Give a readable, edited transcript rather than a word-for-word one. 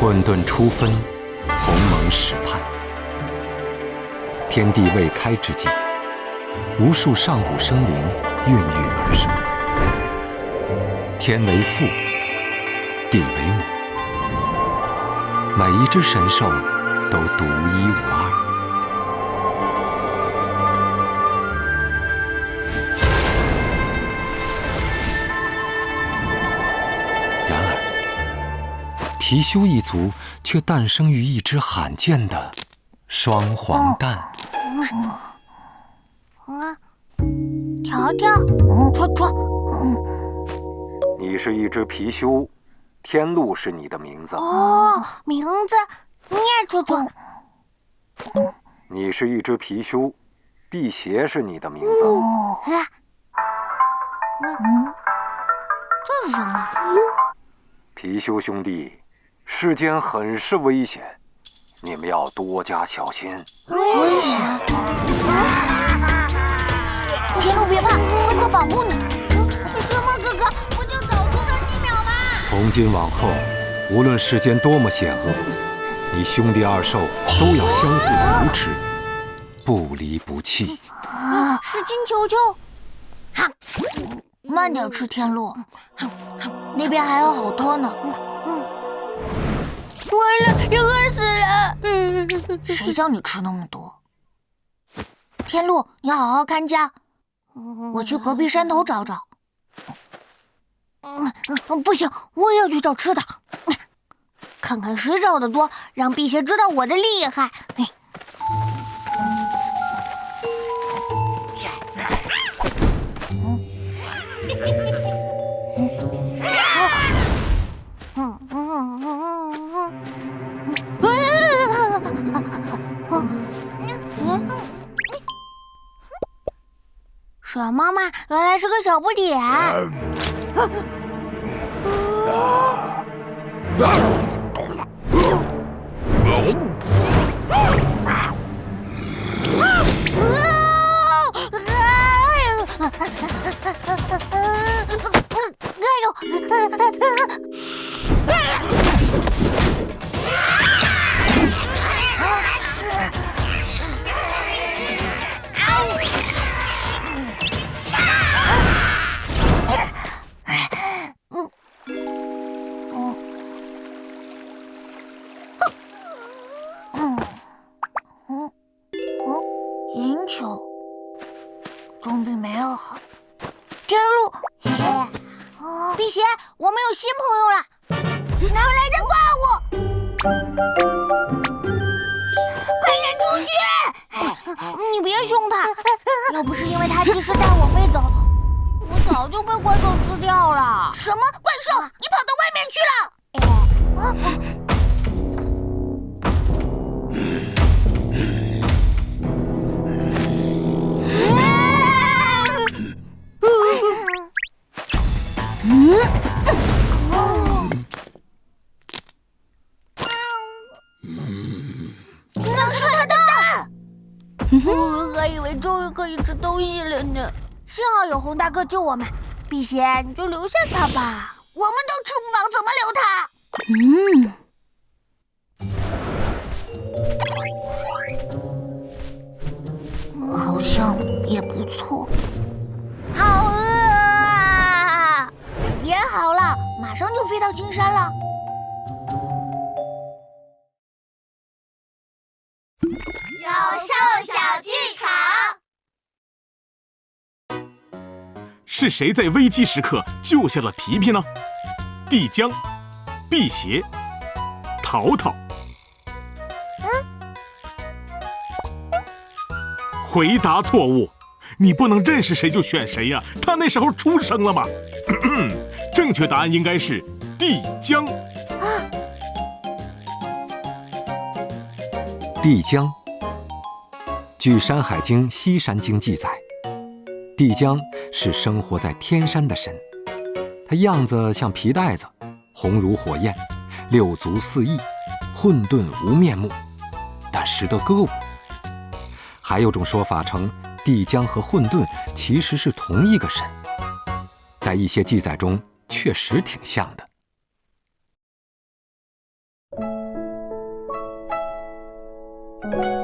混沌初分，鸿蒙始盼。天地未开之际，无数上古生灵孕育而生。天为父，地为母，每一只神兽都独一无二。然而，貔貅一族却诞生于一只罕见的双黄蛋。条条，戳，你是一只貔貅，天路是你的名字。哦，名字念戳戳。你是一只貔貅，辟邪是你的名字。这是什么？貔貅兄弟，世间很是危险，你们要多加小心。危险！天路别怕，哥哥保护你。什么哥哥？不就早出生几秒吗？从今往后，无论世间多么险恶，你兄弟二兽都要相互扶持，不离不弃。是金球球。慢点吃，天路，那边还有好多呢。完了，要饿死了。谁叫你吃那么多？天路，你好好看家，我去隔壁山头找找。不行，我也要去找吃的，看看谁找的多，让辟邪知道我的厉害。鼠妈妈原来是个小不点。银球总比没有好。天路，辟邪，我们有新朋友了！哪来的怪物？快点出去！你别凶他，要不是因为他及时带我飞走，我早就被怪兽吃掉了。什么怪兽？你跑到外面去了？那是他的蛋！我还以为终于可以吃东西了呢。幸好有洪大哥救我们，辟邪，你就留下他吧。我们都吃不饱，怎么留他？好像也不错。好饿啊！别好了，马上就飞到金山了。有兽小剧场。是谁在危机时刻救下了皮皮呢？帝江、辟邪、淘淘。回答错误，你不能认识谁就选谁呀！他那时候出生了吗？正确答案应该是帝江。帝江，据《山海经·西山经》记载，帝江是生活在天山的神，他样子像皮带子，红如火焰，六足四翼，混沌无面目，但识得歌舞。还有种说法称，帝江和混沌其实是同一个神，在一些记载中确实挺像的。了。